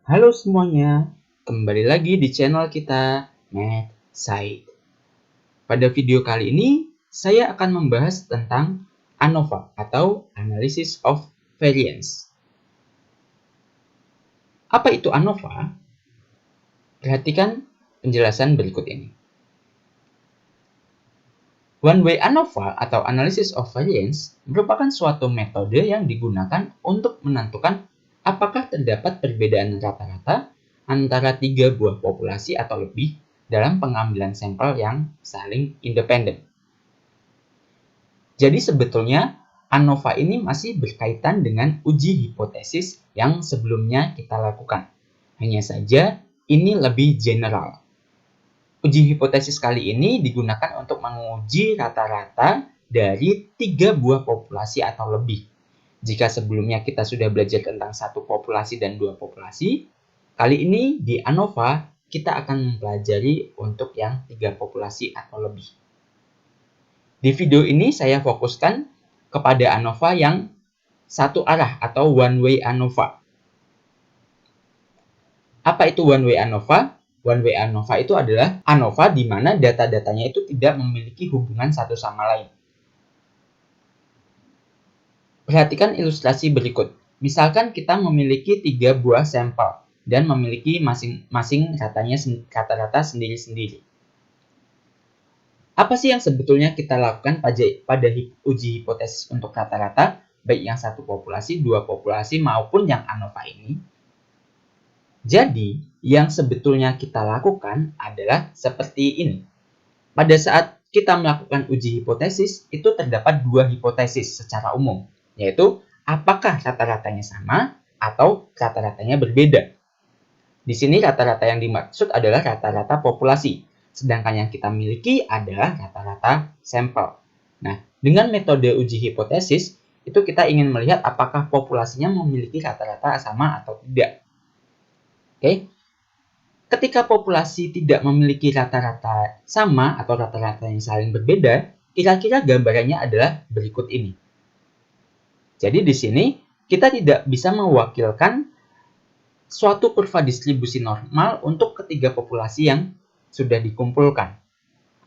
Halo semuanya, kembali lagi di channel kita, Math Side. Pada video kali ini, saya akan membahas tentang ANOVA atau Analysis of Variance. Apa itu ANOVA? Perhatikan penjelasan berikut ini. One-way ANOVA atau Analysis of Variance merupakan suatu metode yang digunakan untuk menentukan apakah terdapat perbedaan rata-rata antara tiga buah populasi atau lebih dalam pengambilan sampel yang saling independen. Jadi sebetulnya ANOVA ini masih berkaitan dengan uji hipotesis yang sebelumnya kita lakukan. Hanya saja ini lebih general. Uji hipotesis kali ini digunakan untuk menguji rata-rata dari tiga buah populasi atau lebih. Jika sebelumnya kita sudah belajar tentang satu populasi dan dua populasi, kali ini di ANOVA kita akan mempelajari untuk yang tiga populasi atau lebih. Di video ini saya fokuskan kepada ANOVA yang satu arah atau one-way ANOVA. Apa itu one-way ANOVA? One-way ANOVA itu adalah ANOVA di mana data-datanya itu tidak memiliki hubungan satu sama lain. Perhatikan ilustrasi berikut. Misalkan kita memiliki tiga buah sampel dan memiliki masing-masing rata-rata sendiri-sendiri. Apa sih yang sebetulnya kita lakukan pada uji hipotesis untuk rata-rata, baik yang satu populasi, dua populasi, maupun yang ANOVA ini? Jadi, yang sebetulnya kita lakukan adalah seperti ini. Pada saat kita melakukan uji hipotesis, itu terdapat dua hipotesis secara umum, yaitu apakah rata-ratanya sama atau rata-ratanya berbeda. Di sini rata-rata yang dimaksud adalah rata-rata populasi, sedangkan yang kita miliki adalah rata-rata sampel. Nah, dengan metode uji hipotesis, itu kita ingin melihat apakah populasinya memiliki rata-rata sama atau tidak. Oke. Ketika populasi tidak memiliki rata-rata sama atau rata-rata yang saling berbeda, kira-kira gambarannya adalah berikut ini. Jadi di sini kita tidak bisa mewakilkan suatu kurva distribusi normal untuk ketiga populasi yang sudah dikumpulkan.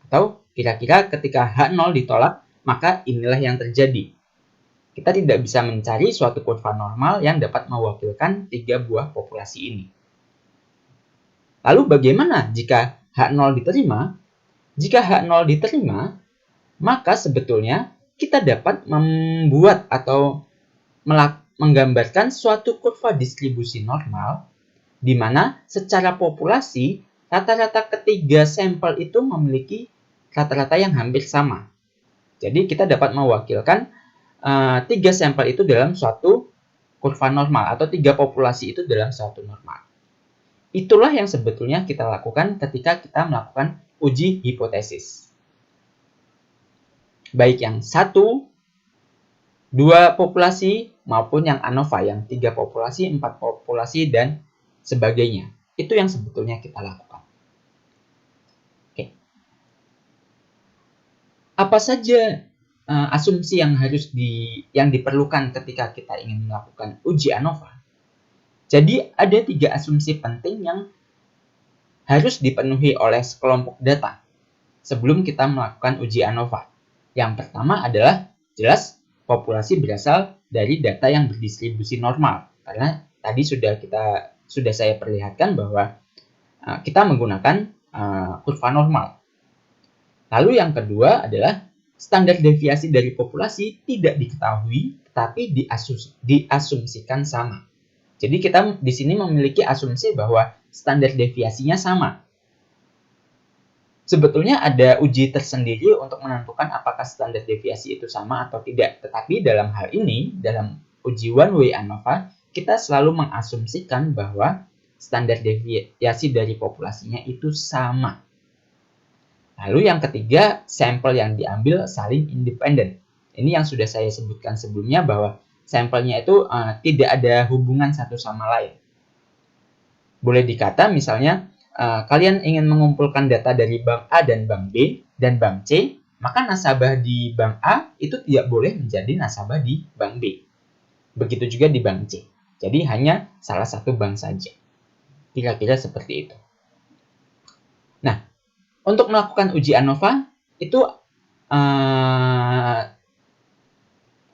Atau kira-kira ketika H0 ditolak, maka inilah yang terjadi. Kita tidak bisa mencari suatu kurva normal yang dapat mewakilkan tiga buah populasi ini. Lalu bagaimana jika H0 diterima? Jika H0 diterima, maka sebetulnya kita dapat membuat atau menggambarkan suatu kurva distribusi normal di mana secara populasi rata-rata ketiga sampel itu memiliki rata-rata yang hampir sama. Jadi kita dapat mewakilkan tiga sampel itu dalam suatu kurva normal atau tiga populasi itu dalam suatu normal. Itulah yang sebetulnya kita lakukan ketika kita melakukan uji hipotesis. Baik yang satu, dua populasi, maupun yang ANOVA, yang tiga populasi, empat populasi, dan sebagainya. Itu yang sebetulnya kita lakukan. Oke. Apa saja asumsi yang yang diperlukan ketika kita ingin melakukan uji ANOVA? Jadi ada tiga asumsi penting yang harus dipenuhi oleh sekelompok data sebelum kita melakukan uji ANOVA. Yang pertama adalah jelas populasi berasal dari data yang berdistribusi normal. Karena tadi sudah saya perlihatkan bahwa kita menggunakan kurva normal. Lalu yang kedua adalah standar deviasi dari populasi tidak diketahui tetapi diasumsikan sama. Jadi kita di sini memiliki asumsi bahwa standar deviasinya sama. Sebetulnya ada uji tersendiri untuk menentukan apakah standar deviasi itu sama atau tidak. Tetapi dalam hal ini, dalam uji one-way ANOVA, kita selalu mengasumsikan bahwa standar deviasi dari populasinya itu sama. Lalu yang ketiga, sampel yang diambil saling independen. Ini yang sudah saya sebutkan sebelumnya bahwa sampelnya itu tidak ada hubungan satu sama lain. Boleh dikata misalnya kalian ingin mengumpulkan data dari bank A dan bank B dan bank C, maka nasabah di bank A itu tidak boleh menjadi nasabah di bank B. Begitu juga di bank C. Jadi hanya salah satu bank saja. Kira-kira seperti itu. Nah, untuk melakukan uji ANOVA itu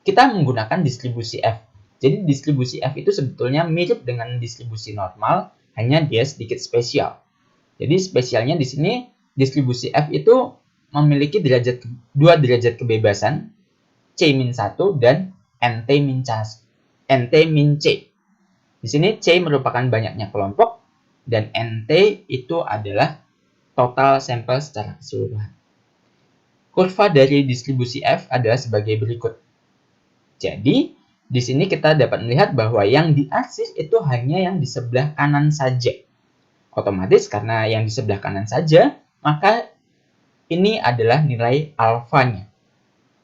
kita menggunakan distribusi F. Jadi distribusi F itu sebetulnya mirip dengan distribusi normal, hanya dia sedikit spesial. Jadi spesialnya di sini distribusi F itu memiliki dua derajat kebebasan, C-1 dan NT-C. Di sini C merupakan banyaknya kelompok dan NT itu adalah total sampel secara keseluruhan. Kurva dari distribusi F adalah sebagai berikut. Jadi, di sini kita dapat melihat bahwa yang diarsir itu hanya yang di sebelah kanan saja. Otomatis karena yang di sebelah kanan saja, maka ini adalah nilai alfanya.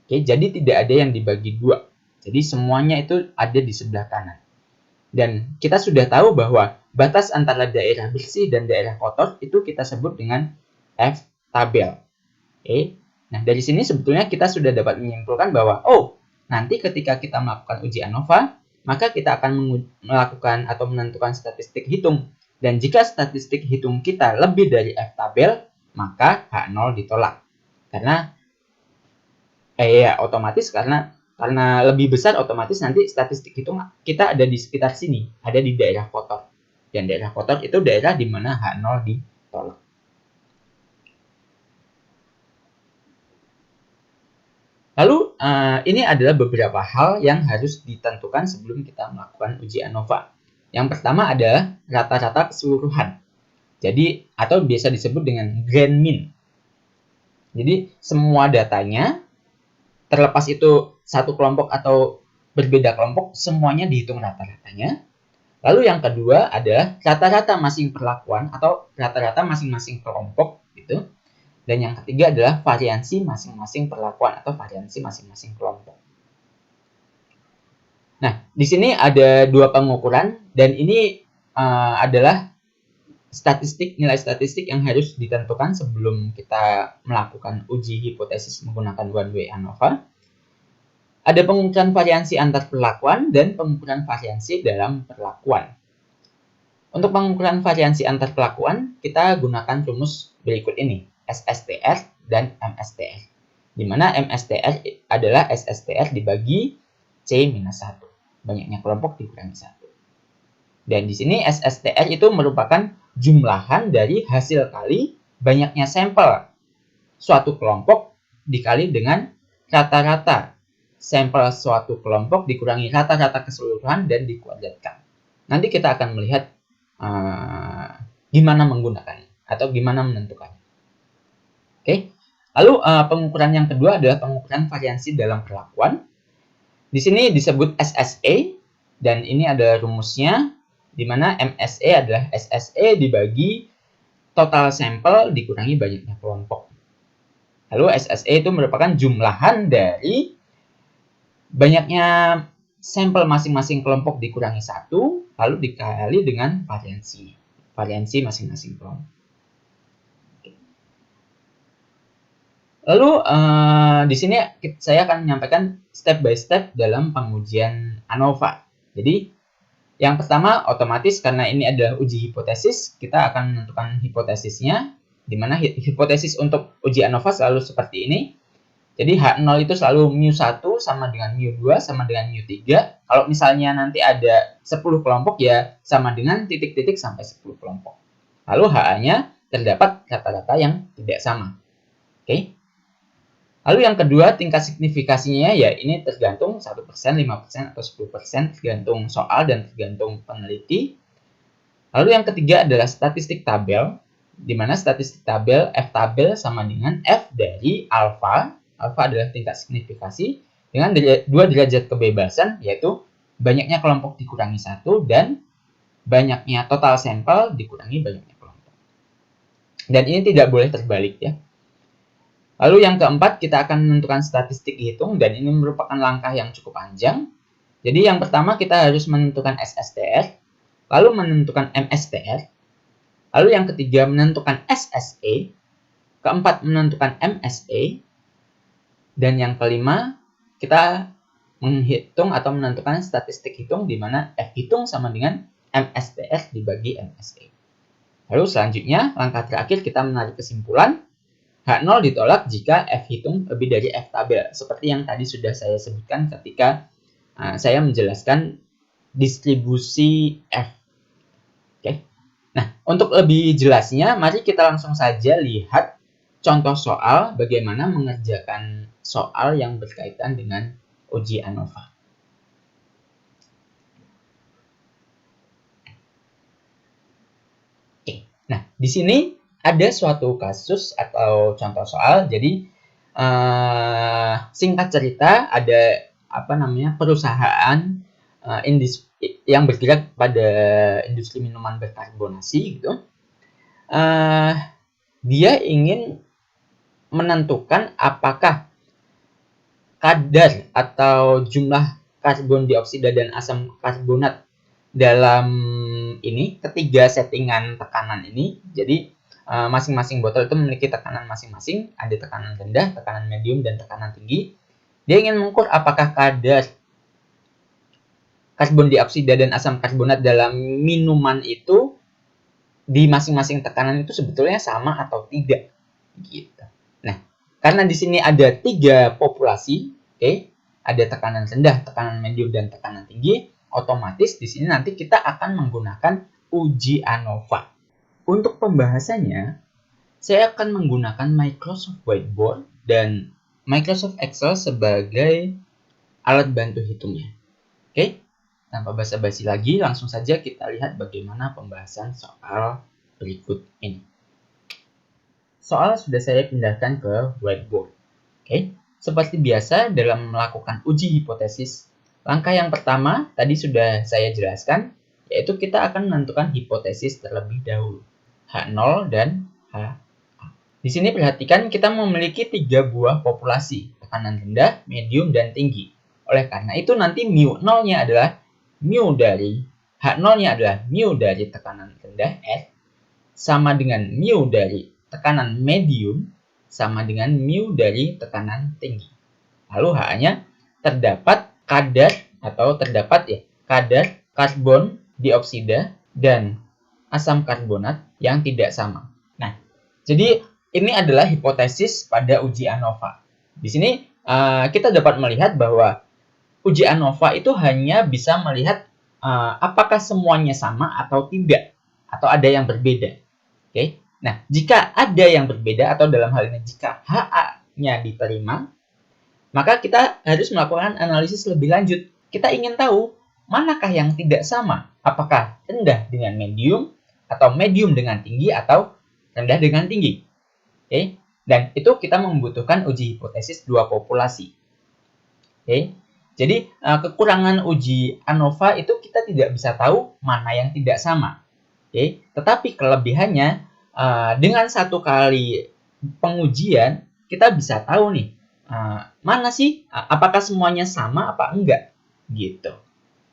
Oke, jadi tidak ada yang dibagi dua. Jadi semuanya itu ada di sebelah kanan. Dan kita sudah tahu bahwa batas antara daerah bersih dan daerah kotor itu kita sebut dengan F tabel. Oke. Nah, dari sini sebetulnya kita sudah dapat menyimpulkan bahwa nanti ketika kita melakukan uji ANOVA, maka kita akan melakukan atau menentukan statistik hitung. Dan jika statistik hitung kita lebih dari F tabel, maka H0 ditolak. Karena otomatis karena lebih besar, otomatis nanti statistik hitung kita ada di sekitar sini, ada di daerah kotor. Dan daerah kotor itu daerah di mana H0 ditolak. Lalu ini adalah beberapa hal yang harus ditentukan sebelum kita melakukan uji ANOVA. Yang pertama adalah rata-rata keseluruhan. Jadi atau biasa disebut dengan grand mean. Jadi semua datanya, terlepas itu satu kelompok atau berbeda kelompok, semuanya dihitung rata-ratanya. Lalu yang kedua adalah rata-rata masing perlakuan atau rata-rata masing-masing kelompok gitu. Dan yang ketiga adalah variansi masing-masing perlakuan atau variansi masing-masing kelompok. Nah, di sini ada dua pengukuran dan ini adalah nilai statistik yang harus ditentukan sebelum kita melakukan uji hipotesis menggunakan one-way ANOVA. Ada pengukuran variansi antar perlakuan dan pengukuran variansi dalam perlakuan. Untuk pengukuran variansi antar perlakuan, kita gunakan rumus berikut ini, SSTR dan MSTR. Di mana MSTR adalah SSTR dibagi C-1. Banyaknya kelompok dikurangi 1. Dan di sini SSTR itu merupakan jumlahan dari hasil kali banyaknya sampel suatu kelompok dikali dengan rata-rata sampel suatu kelompok dikurangi rata-rata keseluruhan dan dikuadratkan. Nanti kita akan melihat gimana menggunakannya atau gimana menentukannya. Oke. Lalu pengukuran yang kedua adalah pengukuran variansi dalam perlakuan. Di sini disebut SSE dan ini ada rumusnya di mana MSE adalah SSE dibagi total sampel dikurangi banyaknya kelompok. Lalu SSE itu merupakan jumlahan dari banyaknya sampel masing-masing kelompok dikurangi 1, lalu dikali dengan variansi masing-masing kelompok. Lalu di sini saya akan menyampaikan step by step dalam pengujian ANOVA. Jadi yang pertama otomatis karena ini adalah uji hipotesis, kita akan menentukan hipotesisnya, di mana hipotesis untuk uji ANOVA selalu seperti ini. Jadi H0 itu selalu mu1 sama dengan mu2 sama dengan mu3. Kalau misalnya nanti ada 10 kelompok ya sama dengan titik-titik sampai 10 kelompok. Lalu HA-nya terdapat rata-rata yang tidak sama. Oke. Lalu yang kedua tingkat signifikasinya ya ini tergantung 1%, 5% atau 10% tergantung soal dan tergantung peneliti. Lalu yang ketiga adalah statistik tabel, di mana statistik tabel F tabel sama dengan F dari alfa. Alfa adalah tingkat signifikasi dengan dua derajat kebebasan, yaitu banyaknya kelompok dikurangi 1 dan banyaknya total sampel dikurangi banyaknya kelompok. Dan ini tidak boleh terbalik ya. Lalu yang keempat kita akan menentukan statistik hitung dan ini merupakan langkah yang cukup panjang. Jadi yang pertama kita harus menentukan SSTR, lalu menentukan MSTR, lalu yang ketiga menentukan SSE, keempat menentukan MSE, dan yang kelima, kita menghitung atau menentukan statistik hitung di mana F hitung sama dengan MSTR dibagi MSE. Lalu selanjutnya, langkah terakhir kita menarik kesimpulan. H0 ditolak jika F hitung lebih dari F tabel. Seperti yang tadi sudah saya sebutkan ketika saya menjelaskan distribusi F. Oke. Nah, untuk lebih jelasnya, mari kita langsung saja lihat contoh soal bagaimana mengerjakan soal yang berkaitan dengan uji ANOVA. Oke. Nah, di sini ada suatu kasus atau contoh soal. Jadi singkat cerita, ada perusahaan yang bergerak pada industri minuman berkarbonasi gitu. Dia ingin menentukan apakah kadar atau jumlah karbon dioksida dan asam karbonat dalam ketiga settingan tekanan ini. Jadi masing-masing botol itu memiliki tekanan masing-masing, ada tekanan rendah, tekanan medium, dan tekanan tinggi. Dia ingin mengukur apakah kadar karbon dioksida dan asam karbonat dalam minuman itu di masing-masing tekanan itu sebetulnya sama atau tidak, gitu. Nah, karena di sini ada 3 populasi, ada tekanan rendah, tekanan medium, dan tekanan tinggi, otomatis di sini nanti kita akan menggunakan uji ANOVA. Untuk pembahasannya, saya akan menggunakan Microsoft Whiteboard dan Microsoft Excel sebagai alat bantu hitungnya. Oke? Tanpa basa-basi lagi, langsung saja kita lihat bagaimana pembahasan soal berikut ini. Soal sudah saya pindahkan ke whiteboard. Oke, seperti biasa dalam melakukan uji hipotesis, langkah yang pertama tadi sudah saya jelaskan, yaitu kita akan menentukan hipotesis terlebih dahulu, H0 dan H. Di sini perhatikan kita memiliki 3 buah populasi, tekanan rendah, medium, dan tinggi. Oleh karena itu nanti mu 0-nya adalah mu dari H0-nya adalah mu dari tekanan rendah S sama dengan mu dari tekanan medium sama dengan mu dari tekanan tinggi. Lalu H-nya terdapat kadar karbon dioksida dan asam karbonat yang tidak sama. Nah, jadi ini adalah hipotesis pada uji ANOVA. Di sini kita dapat melihat bahwa uji ANOVA itu hanya bisa melihat apakah semuanya sama atau tidak, atau ada yang berbeda. Oke. Nah, jika ada yang berbeda atau dalam hal ini jika HA-nya diterima, maka kita harus melakukan analisis lebih lanjut. Kita ingin tahu manakah yang tidak sama, apakah rendah dengan medium atau medium dengan tinggi atau rendah dengan tinggi. Oke. Dan itu kita membutuhkan uji hipotesis 2 populasi. Oke. Jadi kekurangan uji ANOVA itu kita tidak bisa tahu mana yang tidak sama. Oke, tetapi kelebihannya dengan 1 kali pengujian kita bisa tahu nih mana sih apakah semuanya sama apa enggak gitu.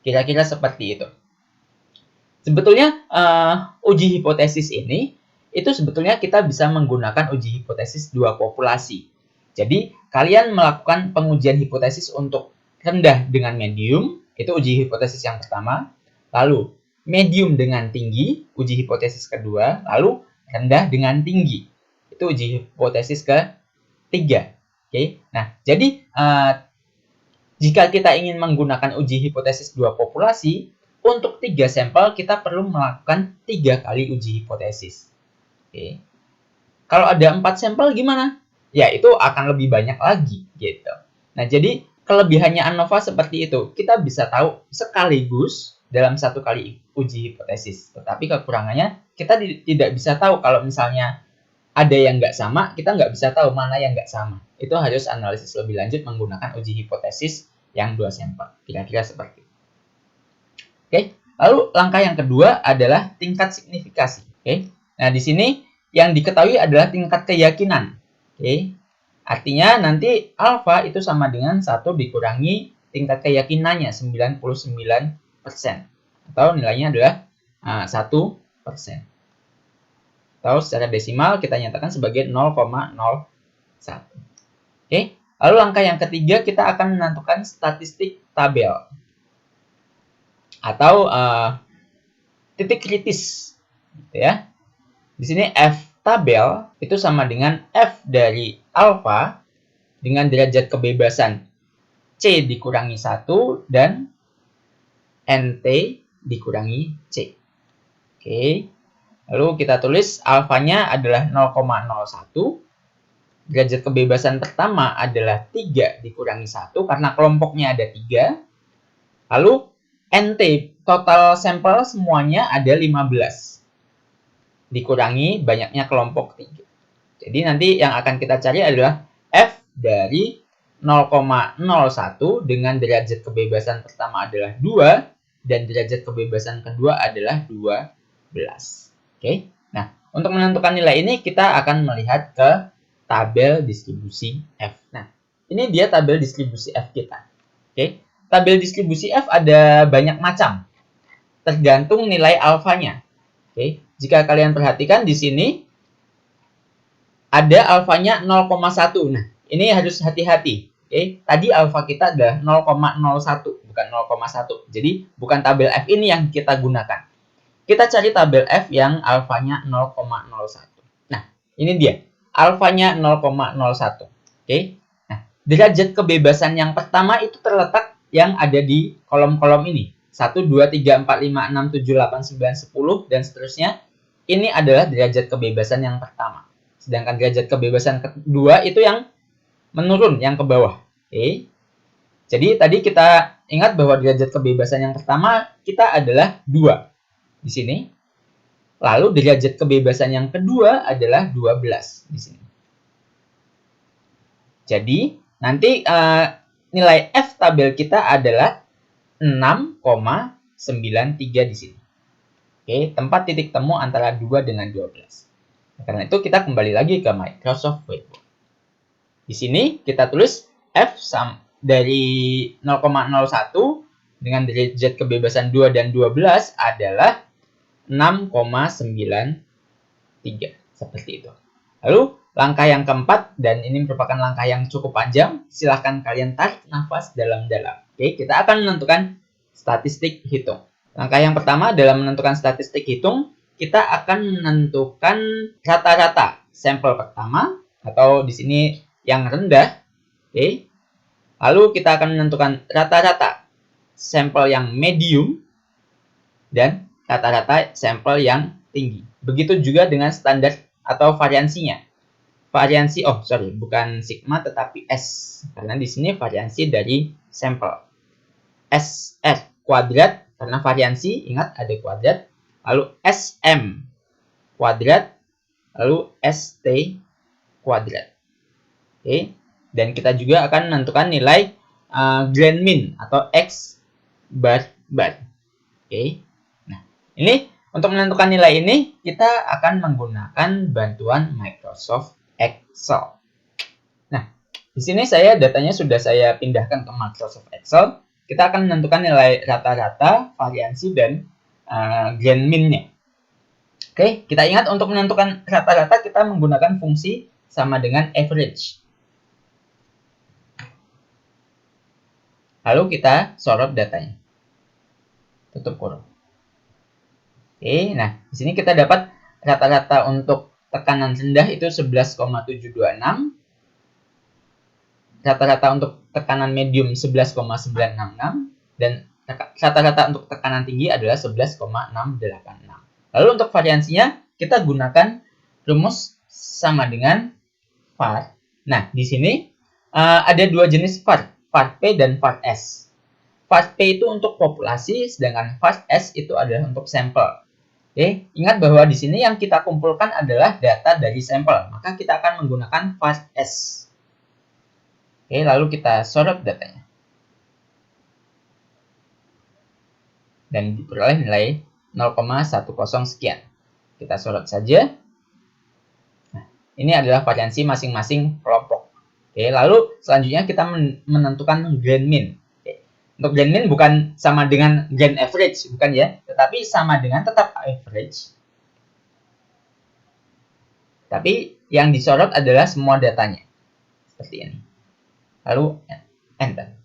Kira-kira seperti itu. Sebetulnya uji hipotesis ini itu sebetulnya kita bisa menggunakan uji hipotesis 2 populasi. Jadi kalian melakukan pengujian hipotesis untuk rendah dengan medium, itu uji hipotesis yang pertama. Lalu medium dengan tinggi, uji hipotesis kedua. Lalu rendah dengan tinggi, itu uji hipotesis ketiga. Oke. Nah, jadi jika kita ingin menggunakan uji hipotesis 2 populasi, untuk 3 sampel kita perlu melakukan 3 kali uji hipotesis. Oke. Kalau ada 4 sampel gimana? Ya, itu akan lebih banyak lagi gitu. Nah, jadi kelebihannya ANOVA seperti itu. Kita bisa tahu sekaligus dalam 1 kali uji hipotesis. Tetapi kekurangannya kita tidak bisa tahu kalau misalnya ada yang nggak sama, kita nggak bisa tahu mana yang nggak sama. Itu harus analisis lebih lanjut menggunakan uji hipotesis yang 2 sampel. Kira-kira seperti itu. Oke. Lalu langkah yang kedua adalah tingkat signifikasi. Oke. Nah, di sini yang diketahui adalah tingkat keyakinan. Oke. Artinya nanti alfa itu sama dengan 1 dikurangi tingkat keyakinannya 99%. Atau nilainya adalah 1%. Atau secara desimal kita nyatakan sebagai 0,01. Oke. Lalu langkah yang ketiga kita akan menentukan statistik tabel. Atau titik kritis. Gitu ya. Di sini F tabel itu sama dengan F dari alfa dengan derajat kebebasan C dikurangi 1 dan NT dikurangi C. Oke. Lalu kita tulis alfanya adalah 0,01. Derajat kebebasan pertama adalah 3 dikurangi 1 karena kelompoknya ada 3. Lalu NT, total sampel semuanya ada 15. Dikurangi banyaknya kelompok 3. Jadi nanti yang akan kita cari adalah F dari 0,01 dengan derajat kebebasan pertama adalah 2 dan derajat kebebasan kedua adalah 12. Oke. Nah, untuk menentukan nilai ini kita akan melihat ke tabel distribusi F. Nah, ini dia tabel distribusi F kita. Oke. Tabel distribusi F ada banyak macam, tergantung nilai alfanya. Oke. Jika kalian perhatikan di sini ada alfanya 0,1. Nah, ini harus hati-hati. Oke, tadi alfa kita adalah 0,01, bukan 0,1. Jadi, bukan tabel F ini yang kita gunakan. Kita cari tabel F yang alfanya 0,01. Nah, ini dia. Alfanya 0,01. Oke. Nah, derajat kebebasan yang pertama itu terletak yang ada di kolom-kolom ini. 1, 2, 3, 4, 5, 6, 7, 8, 9, 10, dan seterusnya. Ini adalah derajat kebebasan yang pertama. Sedangkan derajat kebebasan kedua itu yang menurun, yang ke bawah. Oke. Jadi tadi kita ingat bahwa derajat kebebasan yang pertama kita adalah 2 di sini. Lalu derajat kebebasan yang kedua adalah 12 di sini. Jadi nanti nilai F tabel kita adalah 6,93 di sini. Oke, tempat titik temu antara 2 dengan 12. Karena itu kita kembali lagi ke Microsoft Whiteboard. Di sini kita tulis F dari 0,01 dengan derajat kebebasan 2 dan 12 adalah 6,93. Seperti itu. Lalu langkah yang keempat, dan ini merupakan langkah yang cukup panjang, silahkan kalian tarik nafas dalam-dalam. Oke, kita akan menentukan statistik hitung. Langkah yang pertama dalam menentukan statistik hitung, kita akan menentukan rata-rata sampel pertama atau di sini yang rendah. Oke. Lalu kita akan menentukan rata-rata sampel yang medium dan rata-rata sampel yang tinggi. Begitu juga dengan standar atau variansinya. Variansi, bukan sigma tetapi S. Karena di sini variansi dari sampel. SR kuadrat karena variansi, ingat ada kuadrat, lalu SM kuadrat, lalu ST kuadrat. Oke, dan kita juga akan menentukan nilai grand min atau X bar. Oke, nah ini untuk menentukan nilai ini kita akan menggunakan bantuan Microsoft Excel. Nah, di sini datanya sudah saya pindahkan ke Microsoft Excel. Kita akan menentukan nilai rata-rata, variansi, dan grand min-nya. Oke, kita ingat untuk menentukan rata-rata kita menggunakan fungsi sama dengan average. Lalu kita sorot datanya. Tutup kurung. Oke, nah di sini kita dapat rata-rata untuk tekanan rendah itu 11,726. Rata-rata untuk tekanan medium 11,966 dan rata-rata untuk tekanan tinggi adalah 11,686. Lalu untuk variansinya kita gunakan rumus sama dengan var. Nah, di sini ada dua jenis var, var P dan var S. Var P itu untuk populasi, sedangkan var S itu adalah untuk sampel. Oke, ingat bahwa di sini yang kita kumpulkan adalah data dari sampel, maka kita akan menggunakan var S. Oke, lalu kita sorot datanya. Dan diperoleh nilai 0,10 sekian. Kita sorot saja. Nah, ini adalah variansi masing-masing kelompok. Oke, lalu selanjutnya kita menentukan grand min. Oke. Untuk grand min bukan sama dengan grand average, bukan ya, tetapi sama dengan tetap average. Tapi yang disorot adalah semua datanya. Seperti ini. Lalu enter.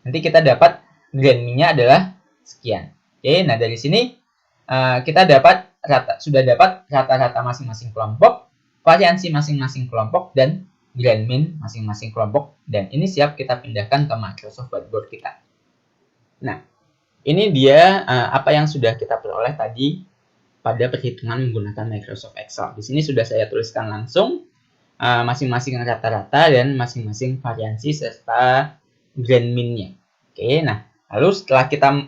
Nanti kita dapat grand min-nya adalah sekian. Oke, nah dari sini kita dapat sudah dapat rata-rata masing-masing kelompok, variansi masing-masing kelompok, dan grand mean masing-masing kelompok. Dan ini siap kita pindahkan ke Microsoft Whiteboard kita. Nah, ini dia apa yang sudah kita peroleh tadi pada perhitungan menggunakan Microsoft Excel. Di sini sudah saya tuliskan langsung masing-masing rata-rata dan masing-masing variansi serta grand mean-nya. Oke, nah lalu setelah kita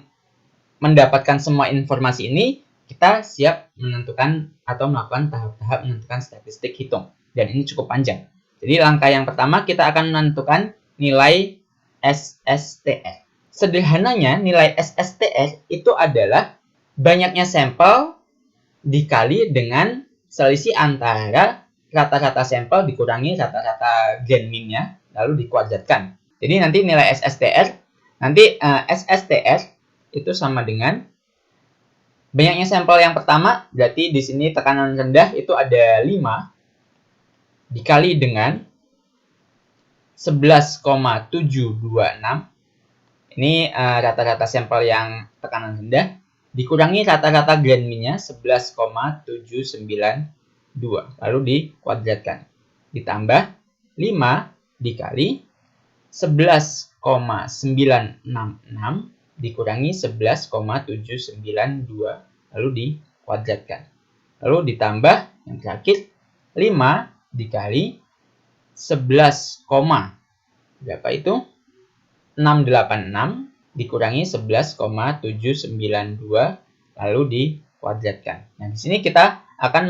mendapatkan semua informasi ini, kita siap menentukan atau melakukan tahap-tahap menentukan statistik hitung. Dan ini cukup panjang. Jadi langkah yang pertama kita akan menentukan nilai SSTR. Sederhananya nilai SSTR itu adalah banyaknya sampel dikali dengan selisih antara rata-rata sampel dikurangi rata-rata grand mean-nya lalu dikuadratkan. Jadi nanti nilai SSTR itu sama dengan banyaknya sampel yang pertama, berarti di sini tekanan rendah itu ada 5 dikali dengan 11,726. Ini rata-rata sampel yang tekanan rendah dikurangi rata-rata grand mean-nya 11,792 lalu dikuadratkan. Ditambah 5 dikali 11,966 dikurangi 11,792 lalu dikuadratkan. Lalu ditambah yang terakhir 5 dikali 11, berapa itu? 686 dikurangi 11,792 lalu dikuadratkan. Nah, di sini kita akan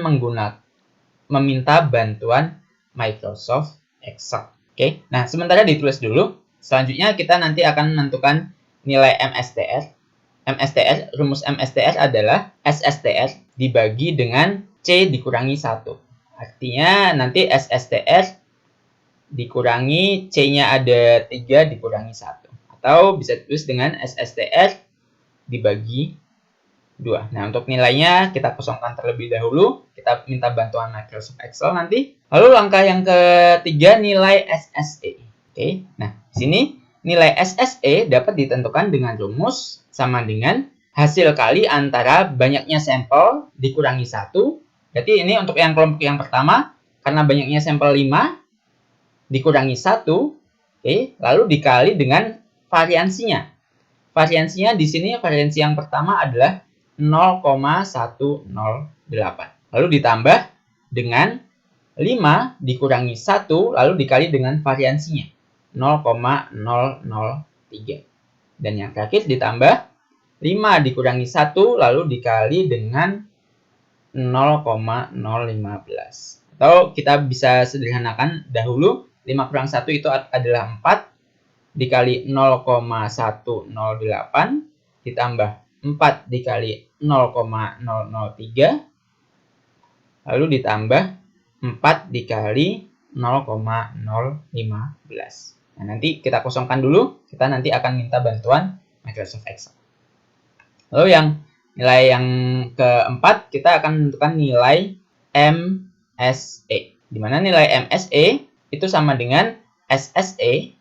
meminta bantuan Microsoft Excel. Oke. Nah, sementara ditulis dulu. Selanjutnya kita nanti akan menentukan nilai MSTR. Rumus MSTR adalah SSTR dibagi dengan C dikurangi 1. Artinya nanti SSTR dikurangi C-nya ada 3 dikurangi 1. Atau bisa ditulis dengan SSTR dibagi 2. Nah, untuk nilainya kita kosongkan terlebih dahulu. Kita minta bantuan Microsoft Excel nanti. Lalu langkah yang ketiga nilai SSE. Oke. Nah, di sini nilai SSE dapat ditentukan dengan rumus sama dengan hasil kali antara banyaknya sampel dikurangi 1. Berarti ini untuk yang kelompok yang pertama, karena banyaknya sampel 5 dikurangi 1, oke, lalu dikali dengan variansinya. Variansinya di sini variansi yang pertama adalah 0,108. Lalu ditambah dengan 5 dikurangi 1 lalu dikali dengan variansinya 0,003. Dan yang terakhir ditambah 5 dikurangi 1 lalu dikali dengan 0,015. Atau kita bisa sederhanakan dahulu 5 kurang 1 itu adalah 4 dikali 0,108 ditambah 4 dikali 0,003 lalu ditambah 4 dikali 0,015. Nah, nanti kita kosongkan dulu, kita nanti akan minta bantuan Microsoft Excel. Lalu nilai yang keempat kita akan menentukan nilai MSE. Di mana nilai MSE itu sama dengan SSE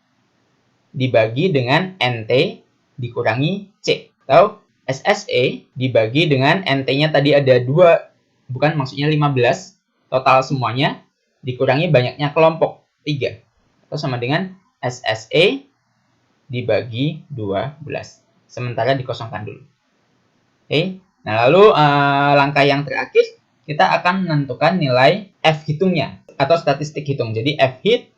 dibagi dengan NT dikurangi C. Atau SSE dibagi dengan NT-nya tadi ada 2, bukan maksudnya 15, total semuanya, dikurangi banyaknya kelompok 3. Atau sama dengan SSE dibagi 12. Sementara dikosongkan dulu. Oke. Nah, lalu langkah yang terakhir, kita akan menentukan nilai F hitungnya atau statistik hitung. Jadi F hit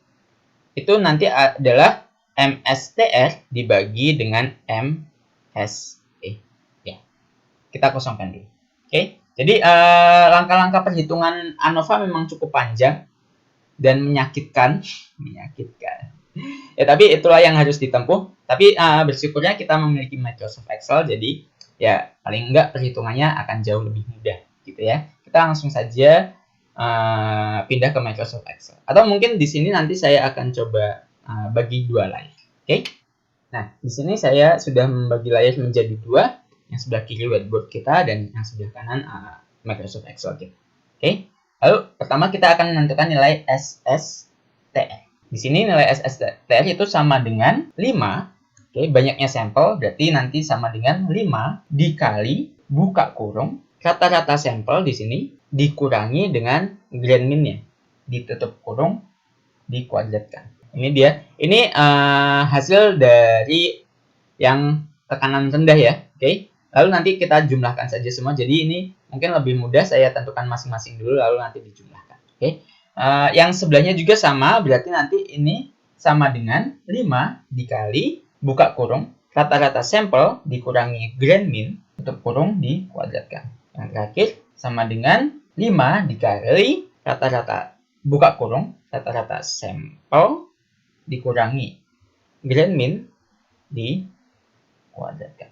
itu nanti adalah MSTR dibagi dengan MSE. Ya. Kita kosongkan dulu. Oke. Jadi langkah-langkah perhitungan ANOVA memang cukup panjang dan menyakitkan. Ya, tapi itulah yang harus ditempuh. Tapi bersyukurnya kita memiliki Microsoft Excel, jadi ya paling enggak perhitungannya akan jauh lebih mudah gitu ya. Kita langsung saja pindah ke Microsoft Excel. Atau mungkin di sini nanti saya akan coba bagi 2 layer. Oke. Nah, di sini saya sudah membagi layer menjadi 2, yang sebelah kiri whiteboard kita dan yang sebelah kanan Microsoft Excel kita. Oke. Lalu pertama kita akan menentukan nilai SSTR. Di sini nilai SSTR itu sama dengan 5. Oke, banyaknya sampel berarti nanti sama dengan 5 dikali buka kurung rata-rata sampel di sini dikurangi dengan grand min-nya, ditutup kurung, dikuadratkan. Ini dia. Ini hasil dari yang tekanan rendah ya. Oke. Lalu nanti kita jumlahkan saja semua. Jadi ini mungkin lebih mudah, saya tentukan masing-masing dulu lalu nanti dijumlahkan. Oke. Yang sebelahnya juga sama, berarti nanti ini sama dengan 5 dikali buka kurung rata-rata sampel dikurangi grand min, tutup kurung, dikuadratkan. Yang terakhir sama dengan 5 dikali rata-rata buka kurung rata-rata sampel dikurangi grand min dikuadratkan.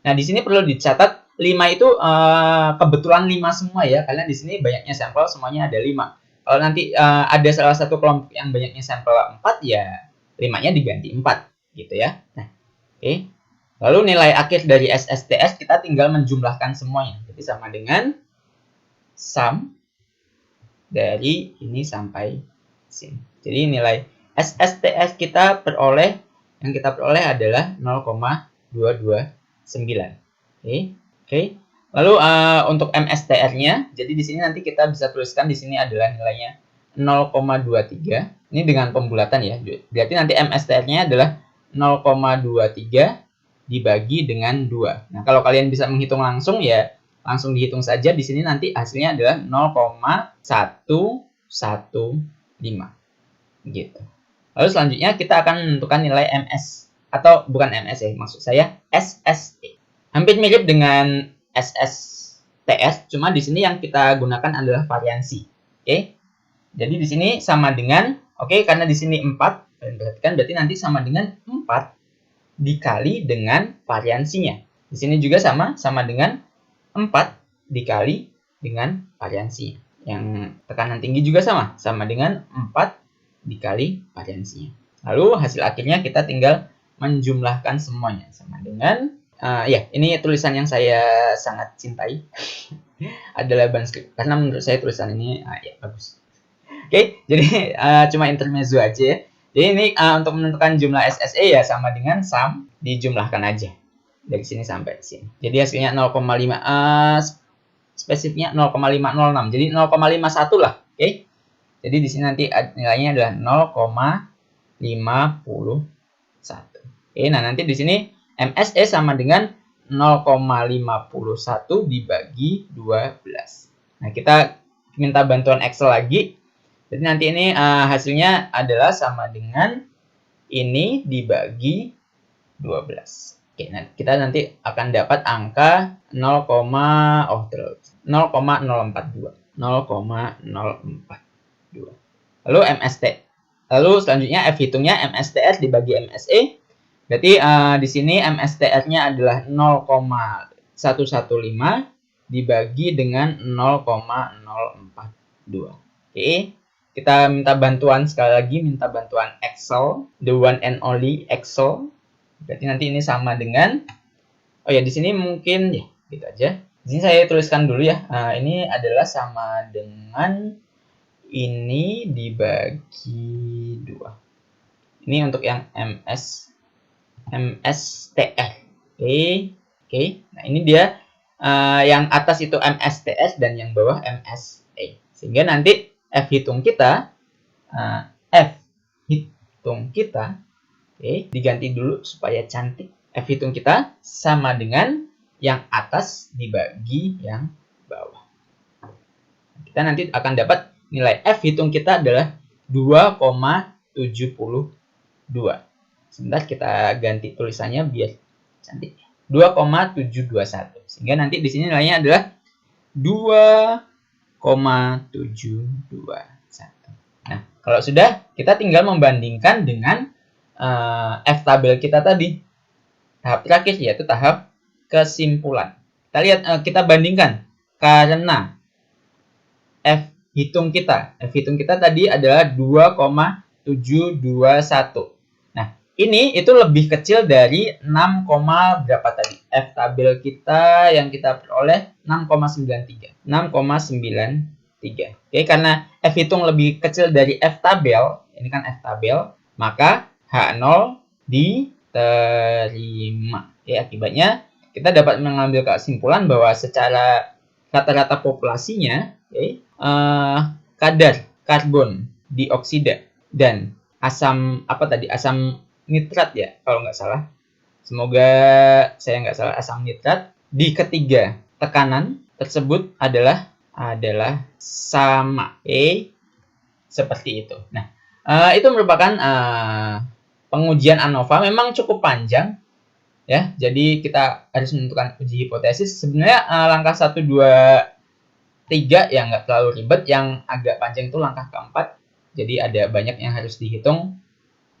Nah, di sini perlu dicatat 5 itu kebetulan 5 semua ya, karena di sini banyaknya sampel semuanya ada 5. Kalau nanti ada salah satu kelompok yang banyaknya sampel 4 ya 5-nya diganti 4 gitu ya. Nah, oke. Lalu nilai akhir dari SSTS kita tinggal menjumlahkan semuanya. Jadi sama dengan sum dari ini sampai sini. Jadi nilai SSTS kita yang kita peroleh adalah 0,229. Oke. Lalu untuk MSTR-nya, jadi di sini nanti kita bisa tuliskan di sini adalah nilainya 0,23. Ini dengan pembulatan ya. Berarti nanti MSTR-nya adalah 0,23 dibagi dengan 2. Nah, kalau kalian bisa menghitung langsung ya langsung dihitung saja. Di sini nanti hasilnya adalah 0,115 gitu. Lalu selanjutnya kita akan menentukan nilai MS atau bukan MS ya, maksud saya SST. Hampir mirip dengan SSTS, cuma di sini yang kita gunakan adalah variansi. Oke. Jadi di sini sama dengan karena di sini 4, kalian perhatikan berarti nanti sama dengan 4 dikali dengan variansinya. Di sini juga sama dengan 4 dikali dengan variansinya. Yang tekanan tinggi juga sama dengan 4 dikali variansinya. Lalu hasil akhirnya kita tinggal menjumlahkan semuanya sama dengan ini tulisan yang saya sangat cintai adalah Banscript karena menurut saya tulisan ini bagus. Oke, jadi cuma intermezzo aja ya. Jadi ini untuk menentukan jumlah SSE ya sama dengan sum dijumlahkan aja dari sini sampai sini. Jadi hasilnya 0,5 spesifiknya 0,506. Jadi 0,51 lah, oke. Jadi di sini nanti nilainya adalah 0,51. Oke, nah nanti di sini MSE sama dengan 0,51 dibagi 12. Nah, kita minta bantuan Excel lagi. Jadi nanti ini hasilnya adalah sama dengan ini dibagi 12. Oke, nah kita nanti akan dapat angka 0,042. Lalu MST. Lalu selanjutnya F hitungnya MSTR dibagi MSE. Berarti di sini MSTR-nya adalah 0,115 dibagi dengan 0,042. Oke. Kita minta bantuan sekali lagi, minta bantuan Excel, the one and only Excel. Berarti nanti ini sama dengan di sini mungkin ya gitu aja. Di sini saya tuliskan dulu ya. Ini adalah sama dengan ini dibagi 2. Ini untuk yang MSTR. Oke. Nah, ini dia yang atas itu MSTS dan yang bawah MSE. Sehingga nanti F hitung kita diganti dulu supaya cantik. F hitung kita sama dengan yang atas dibagi yang bawah. Kita nanti akan dapat nilai F hitung kita adalah 2,72. Sebentar kita ganti tulisannya biar cantik. 2,721. Sehingga nanti di sini nilainya adalah 2,721. Nah, kalau sudah, kita tinggal membandingkan dengan F tabel kita tadi. Tahap terakhir yaitu tahap kesimpulan. Kita lihat, kita bandingkan. Karena F hitung kita tadi adalah 2,721. Nah, ini itu lebih kecil dari 6, berapa tadi? F tabel kita yang kita peroleh 6,93. 6,93. Oke, karena F hitung lebih kecil dari F tabel, ini kan F tabel, maka H0 diterima. Oke, akibatnya kita dapat mengambil kesimpulan bahwa secara rata-rata populasinya, kadar karbon dioksida dan asam asam nitrat ya kalau nggak salah. Semoga saya nggak salah, asam nitrat di ketiga tekanan tersebut adalah sama. Seperti itu. Nah, itu merupakan pengujian ANOVA, memang cukup panjang ya. Jadi kita harus menentukan uji hipotesis. Sebenarnya langkah 1, 2, 3 yang nggak terlalu ribet, yang agak panjang itu langkah keempat. Jadi ada banyak yang harus dihitung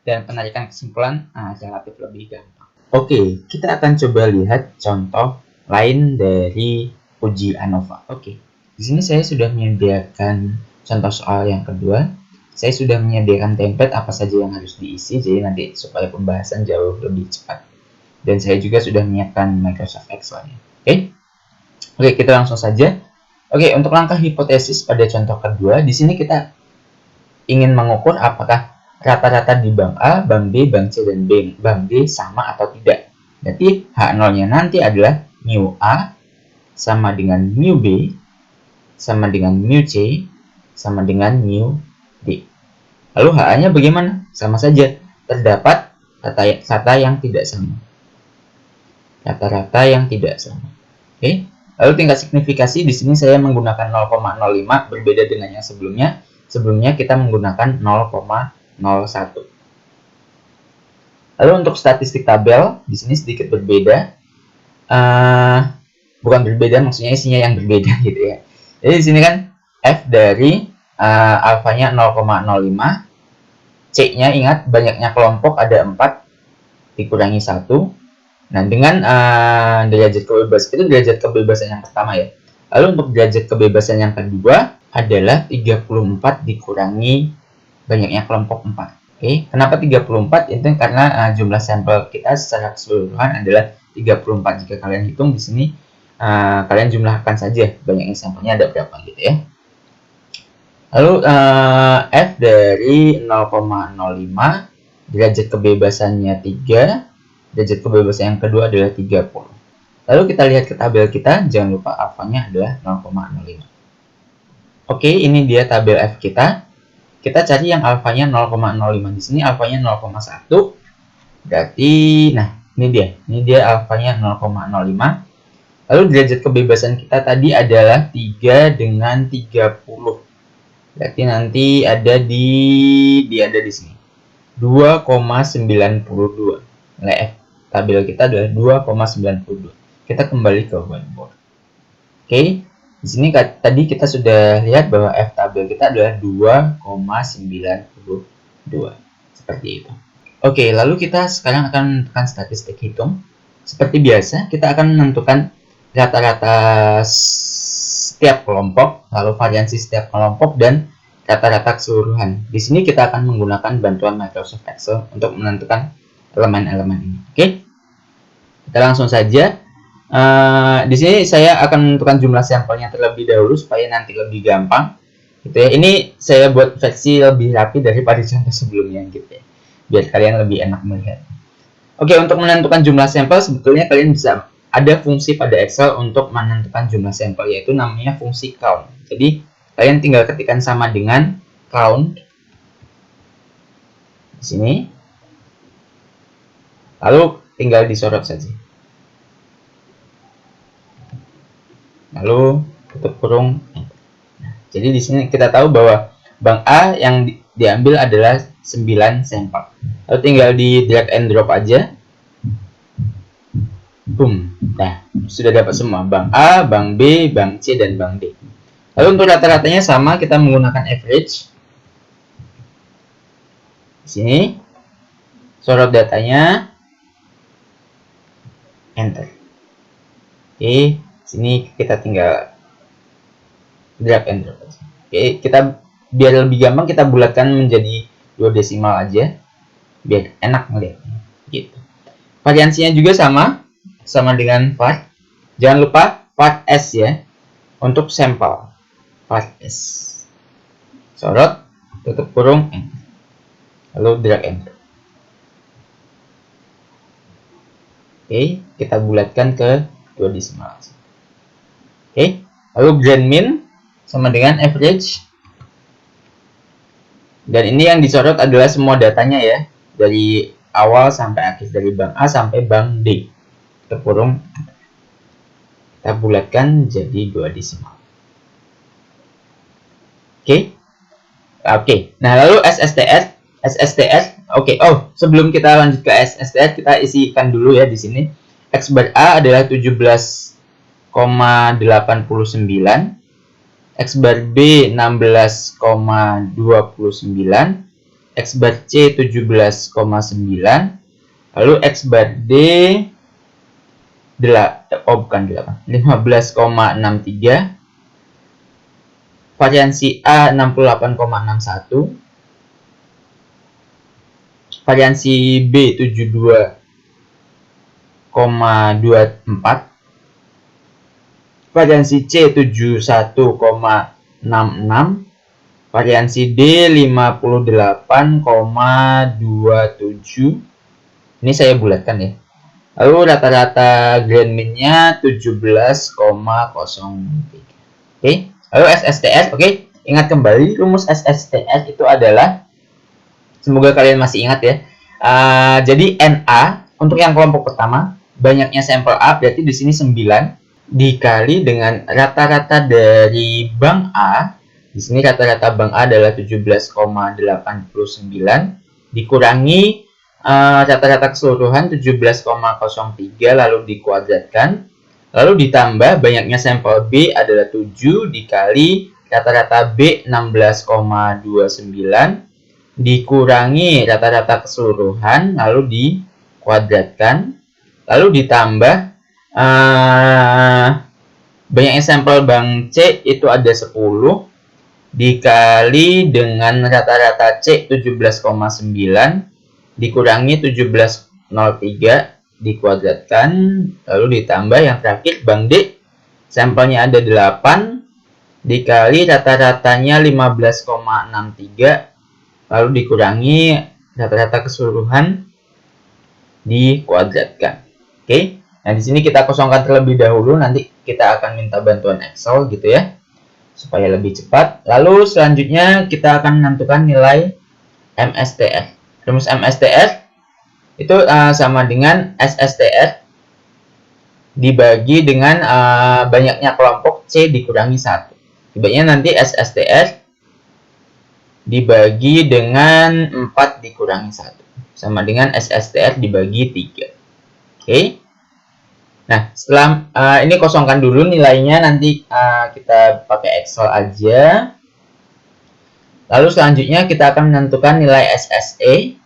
dan penarikan kesimpulan relatif lebih gampang. Oke, kita akan coba lihat contoh lain dari uji ANOVA. Oke, di sini saya sudah menyediakan contoh soal yang kedua. Saya sudah menyediakan template apa saja yang harus diisi, jadi nanti supaya pembahasan jauh lebih cepat. Dan saya juga sudah menyiapkan Microsoft Excel. Oke, kita langsung saja. Oke, untuk langkah hipotesis pada contoh kedua, di sini kita ingin mengukur apakah rata-rata di bank A, bank B, bank C, dan bank D sama atau tidak. Jadi H0-nya nanti adalah mu A sama dengan mu B sama dengan mu C sama dengan mu D. Lalu HA-nya bagaimana? Sama saja, terdapat kata yang tidak sama. Rata-rata yang tidak sama. Oke. Lalu tingkat signifikasi di sini saya menggunakan 0,05, berbeda dengan yang sebelumnya. Sebelumnya kita menggunakan 0,01. Lalu untuk statistik tabel di sini sedikit berbeda. Bukan berbeda, maksudnya isinya yang berbeda gitu ya. Jadi di sini kan F dari alfanya 0,05, C-nya ingat banyaknya kelompok ada 4 dikurangi 1. Nah, dengan derajat kebebasan itu derajat kebebasan yang pertama ya. Lalu untuk derajat kebebasan yang kedua adalah 34 dikurangi banyaknya kelompok 4. Oke, kenapa 34? Itu karena jumlah sampel kita secara keseluruhan adalah 34. Jika kalian hitung di sini, kalian jumlahkan saja banyaknya sampelnya ada berapa gitu ya. Lalu F dari 0,05, derajat kebebasannya 3, derajat kebebasan yang kedua adalah 30. Lalu kita lihat ke tabel kita, jangan lupa alfanya adalah 0,05. Oke, ini dia tabel F kita. Kita cari yang alfanya 0,05. Di sini alfanya 0,1. Berarti, nah, ini dia. Ini dia alfanya 0,05. Lalu derajat kebebasan kita tadi adalah 3 dengan 30. Berarti nanti ada di sini. 2,92. Nilai F tabel kita adalah 2,92. Kita kembali ke whiteboard. Oke, di sini tadi kita sudah lihat bahwa F tabel kita adalah 2,92. Seperti itu. Oke, lalu kita sekarang akan menentukan statistik hitung. Seperti biasa, kita akan menentukan rata-rata setiap kelompok, lalu variansi setiap kelompok, dan rata-rata keseluruhan. Di sini kita akan menggunakan bantuan Microsoft Excel untuk menentukan elemen-elemen ini. Oke, kita langsung saja. Di sini saya akan menentukan jumlah sampelnya terlebih dahulu supaya nanti lebih gampang. Gitu ya. Ini saya buat versi lebih rapi daripada contoh sebelumnya gitu ya, biar kalian lebih enak melihat. Oke, untuk menentukan jumlah sampel sebetulnya kalian bisa ada fungsi pada Excel untuk menentukan jumlah sampel, yaitu namanya fungsi count. Jadi kalian tinggal ketikkan sama dengan count di sini, lalu tinggal disorot saja. Lalu tutup kurung. Nah, jadi di sini kita tahu bahwa bank A yang diambil adalah 9 sampel. Lalu tinggal di drag and drop aja. Boom. Nah, sudah dapat semua. Bank A, bank B, bank C, dan bank D. Lalu untuk rata-ratanya sama, kita menggunakan average. Di sini sorot datanya, enter. Oke, sini kita tinggal drag and drop. Oke, kita biar lebih gampang kita bulatkan menjadi 2 desimal aja, biar enak ngeliatnya. Gitu. Variansinya juga sama dengan var. Jangan lupa var S ya untuk sampel. Var S. Sorot, tutup kurung, enter. Lalu drag and drop. Oke, kita bulatkan ke 2 desimal. Oke, lalu grand min sama dengan average. Dan ini yang disorot adalah semua datanya ya, dari awal sampai akhir, dari bank A sampai bank D. Terkurung, kita bulatkan jadi 2 desimal. Oke. Oke. Nah, lalu SSTS. Oke. Oh, sebelum kita lanjut ke SSTS, kita isikan dulu ya di sini. X bar A adalah 17,89. X bar B 16,29, X bar C 17,9, lalu X bar D 15,63, variansi A 68,61, variansi B 72,24, variansi C 71,66, variansi D 58,27. Ini saya bulatkan ya. Lalu rata-rata grand min-nya 17,03. Oke. Lalu SSTS, oke. Ingat kembali rumus SSTS itu adalah, semoga kalian masih ingat ya. Jadi NA untuk yang kelompok pertama, banyaknya sampel A berarti di sini 9 dikali dengan rata-rata dari bank A. Di sini rata-rata bank A adalah 17,89 dikurangi rata-rata keseluruhan 17,03 lalu dikuadratkan, lalu ditambah banyaknya sampel B adalah 7 dikali rata-rata B 16,29 dikurangi rata-rata keseluruhan lalu dikuadratkan, lalu ditambah banyaknya sampel bank C itu ada 10 dikali dengan rata-rata C 17,9 dikurangi 17,03 dikuadratkan, lalu ditambah yang terakhir bank D sampelnya ada 8 dikali rata-ratanya 15,63 lalu dikurangi rata-rata keseluruhan dikuadratkan. Oke. Nah, di sini kita kosongkan terlebih dahulu, nanti kita akan minta bantuan Excel gitu ya, supaya lebih cepat. Lalu selanjutnya kita akan menentukan nilai MSTS. Rumus MSTS itu sama dengan SSTS dibagi dengan banyaknya kelompok C dikurangi 1. Sebaiknya nanti SSTS dibagi dengan 4 dikurangi 1. Sama dengan SSTS dibagi 3. Oke. Nah, setelah ini kosongkan dulu nilainya, nanti kita pakai Excel aja. Lalu selanjutnya kita akan menentukan nilai SSE.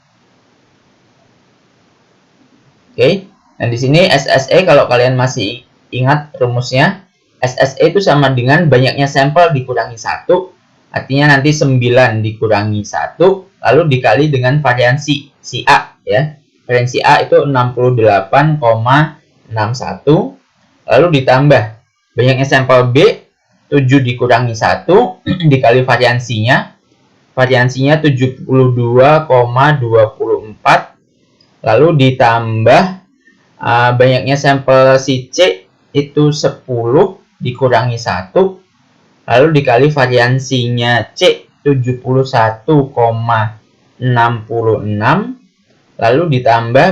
Oke. Nah, di sini SSE kalau kalian masih ingat rumusnya, SSE itu sama dengan banyaknya sampel dikurangi 1. Artinya nanti 9 dikurangi 1 lalu dikali dengan variansi si A ya. Variansi A itu 68,61 lalu ditambah banyaknya sampel B 7 dikurangi 1 dikali variansinya 72,24 lalu ditambah banyaknya sampel si C itu 10 dikurangi 1 lalu dikali variansinya C 71,66 lalu ditambah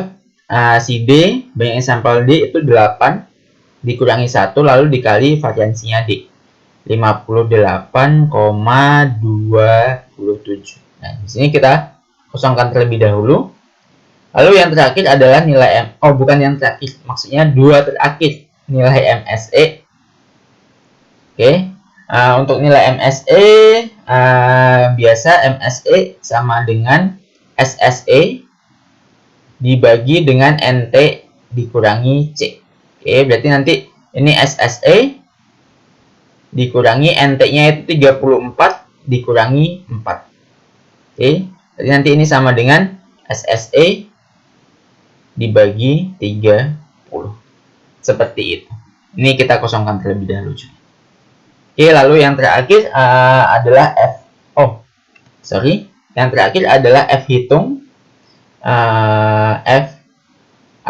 si D, banyaknya sampel D itu 8 dikurangi 1 lalu dikali variansinya D 58,27. Nah, di sini kita kosongkan terlebih dahulu. Lalu yang terakhir adalah nilai bukan yang terakhir, maksudnya dua terakhir, nilai MSE. Oke. Untuk nilai MSE biasa MSE sama dengan SSE dibagi dengan NT dikurangi C. Oke, berarti nanti ini SSE dikurangi NT-nya itu 34 dikurangi 4. Oke, jadi nanti ini sama dengan SSE dibagi 30. Seperti itu. Ini kita kosongkan terlebih dahulu. Oke, lalu yang terakhir adalah Yang terakhir adalah F hitung. F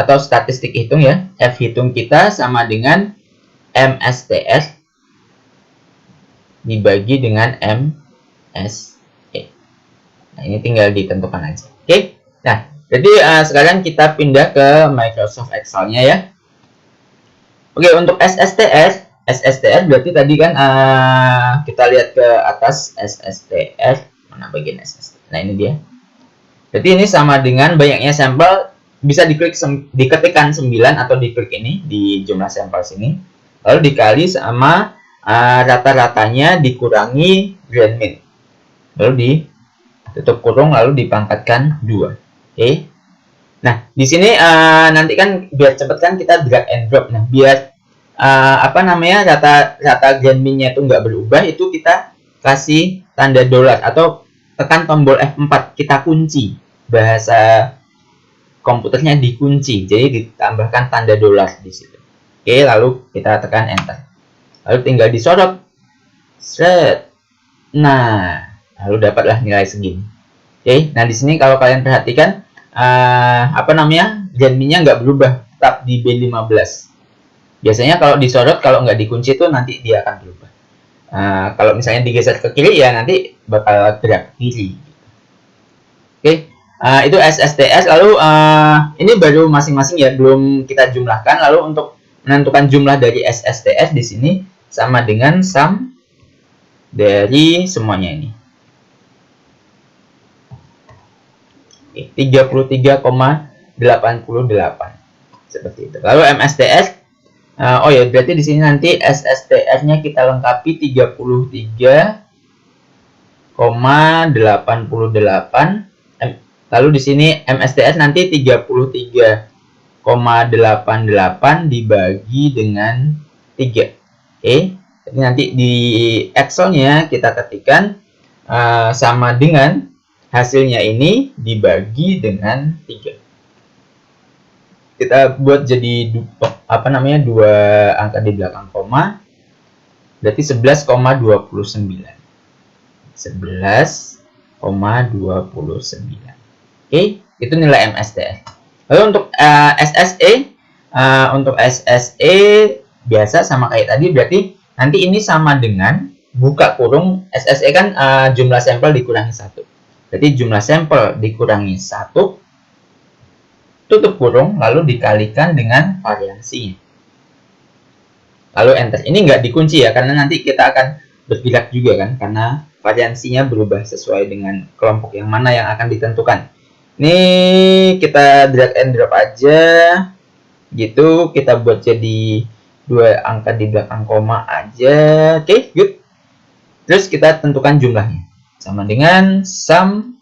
atau statistik hitung ya. F hitung kita sama dengan MSTS dibagi dengan MSE. Nah, ini tinggal ditentukan aja. Oke. Nah, jadi sekarang kita pindah ke Microsoft Excel-nya ya. Oke, untuk SSTS berarti tadi kan kita lihat ke atas SSTS, mana bagian SSTS. Nah, ini dia. Jadi ini sama dengan banyaknya sampel, bisa diketikkan 9 atau diklik ini di jumlah sampel sini. Lalu dikali sama rata-ratanya dikurangi grand mean. Lalu ditutup kurung lalu dipangkatkan 2. Oke. Nah, di sini nanti kan biar cepet kan kita drag and drop. Nah, biar rata grand mean-nya itu nggak berubah, itu kita kasih tanda dolar atau tekan tombol F4, kita kunci. Bahasa komputernya dikunci, jadi ditambahkan tanda dolar di situ. Oke, lalu kita tekan enter. Lalu tinggal disorot. Set. Nah, lalu dapatlah nilai segini. Oke, nah di sini kalau kalian perhatikan grand mean-nya nggak berubah, tetap di B15. Biasanya kalau disorot, kalau nggak dikunci itu nanti dia akan berubah. Kalau misalnya digeser ke kiri ya nanti bakal gerak kiri. Oke, itu SSTS. Lalu ini baru masing-masing ya, belum kita jumlahkan. Lalu untuk menentukan jumlah dari SSTS di sini sama dengan sum dari semuanya ini. 33,88 seperti itu. Lalu MSTS, oh ya, berarti di sini nanti SSTS-nya kita lengkapi 33,88. Lalu di sini MSTS nanti 33,88 dibagi dengan 3. Oke, jadi nanti di Excel-nya kita ketikkan sama dengan hasilnya ini dibagi dengan 3. Kita buat jadi dua angka di belakang koma, berarti 11,29. 11,29. Oke, itu nilai MSTS. Lalu untuk SSE biasa sama kayak tadi, berarti nanti ini sama dengan buka kurung SSE kan jumlah sampel dikurangi 1. Berarti jumlah sampel dikurangi 1, tutup kurung, lalu dikalikan dengan variansinya. Lalu enter. Ini nggak dikunci ya, karena nanti kita akan bergerak juga kan, karena variansinya berubah sesuai dengan kelompok yang mana yang akan ditentukan. Ini kita drag and drop aja, gitu. Kita buat jadi 2 angka di belakang koma aja. Oke, good. Terus kita tentukan jumlahnya. Sama dengan sum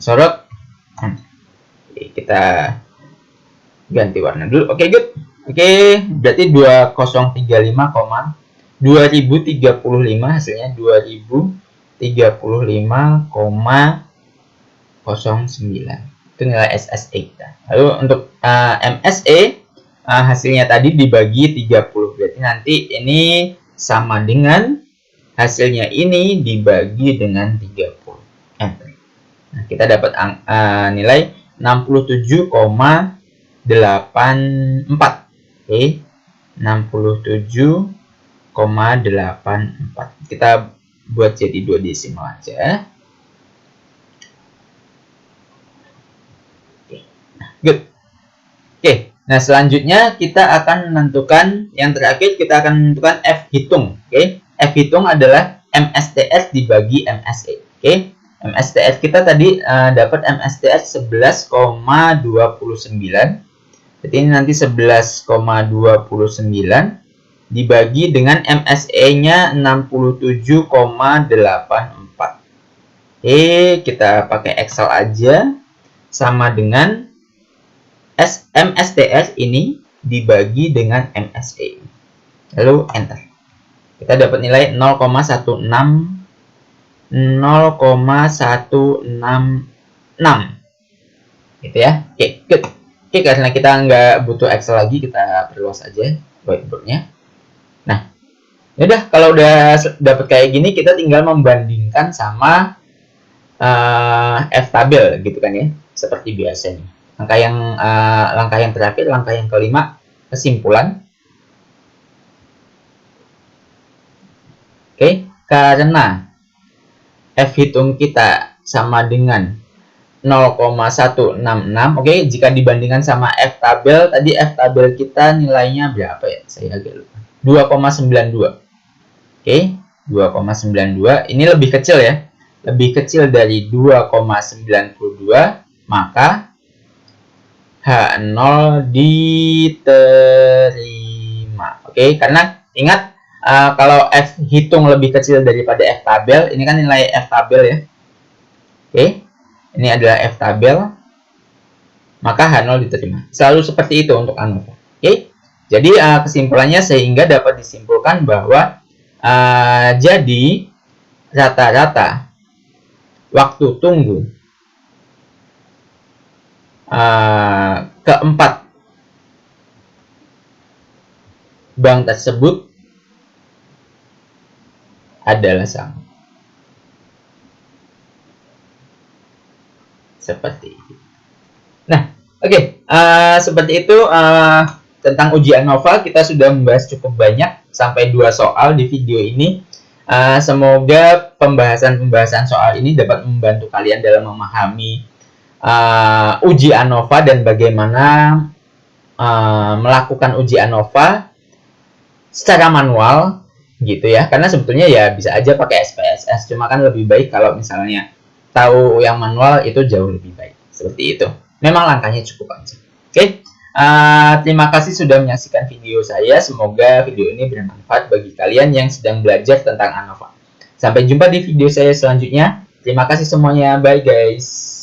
sorot. Kita ganti warna dulu. Oke, good. Oke, berarti 2035 hasilnya 2035,09. Itu nilai SSE kita. Lalu untuk MSE hasilnya tadi dibagi 30. Berarti nanti ini sama dengan hasilnya ini dibagi dengan 30. Enter. Nah, kita dapat nilai 67,84. Oke, 67,84. Kita buat jadi 2 desimal aja. Oke, nah, good. Oke, nah selanjutnya kita akan menentukan yang terakhir, kita akan menentukan F hitung. Oke, F hitung adalah MSTS dibagi MSE. Oke, MSTS kita tadi dapat MSTS 11,29. Jadi ini nanti 11,29 dibagi dengan MSE-nya 67,84. Oke, kita pakai Excel aja. Sama dengan MSTS ini dibagi dengan MSE. Lalu enter. Kita dapat nilai 0,166. Gitu ya. Oke, good. Oke, karena kita nggak butuh Excel lagi, kita perluas aja whiteboard-nya. Nah, yaudah, kalau udah dapat kayak gini, kita tinggal membandingkan sama F tabel gitu kan ya, seperti biasanya. Langkah yang terakhir, langkah yang kelima, kesimpulan. Oke, karena F hitung kita sama dengan 0,166. Oke, jika dibandingkan sama F tabel, tadi F tabel kita nilainya berapa ya? Saya agak lupa. 2,92. Oke, 2,92. Ini lebih kecil ya. Lebih kecil dari 2,92, maka H0 diterima. Oke, karena ingat kalau F hitung lebih kecil daripada F tabel, ini kan nilai F tabel ya. Oke, ini adalah F tabel, maka H0 diterima. Selalu seperti itu untuk ANOVA. Oke, jadi kesimpulannya sehingga dapat disimpulkan bahwa jadi rata-rata waktu tunggu keempat bank tersebut adalah sama. Seperti itu. Nah, oke. Seperti itu tentang uji ANOVA kita sudah membahas cukup banyak, sampai 2 soal di video ini. Semoga pembahasan soal ini dapat membantu kalian dalam memahami uji ANOVA dan bagaimana melakukan uji ANOVA secara manual gitu ya, karena sebetulnya ya bisa aja pakai SPSS, cuma kan lebih baik kalau misalnya tahu yang manual itu jauh lebih baik. Seperti itu, memang langkahnya cukup aja. Oke, terima kasih sudah menyaksikan video saya. Semoga video ini bermanfaat bagi kalian yang sedang belajar tentang ANOVA. Sampai jumpa di video saya selanjutnya. Terima kasih semuanya, bye guys.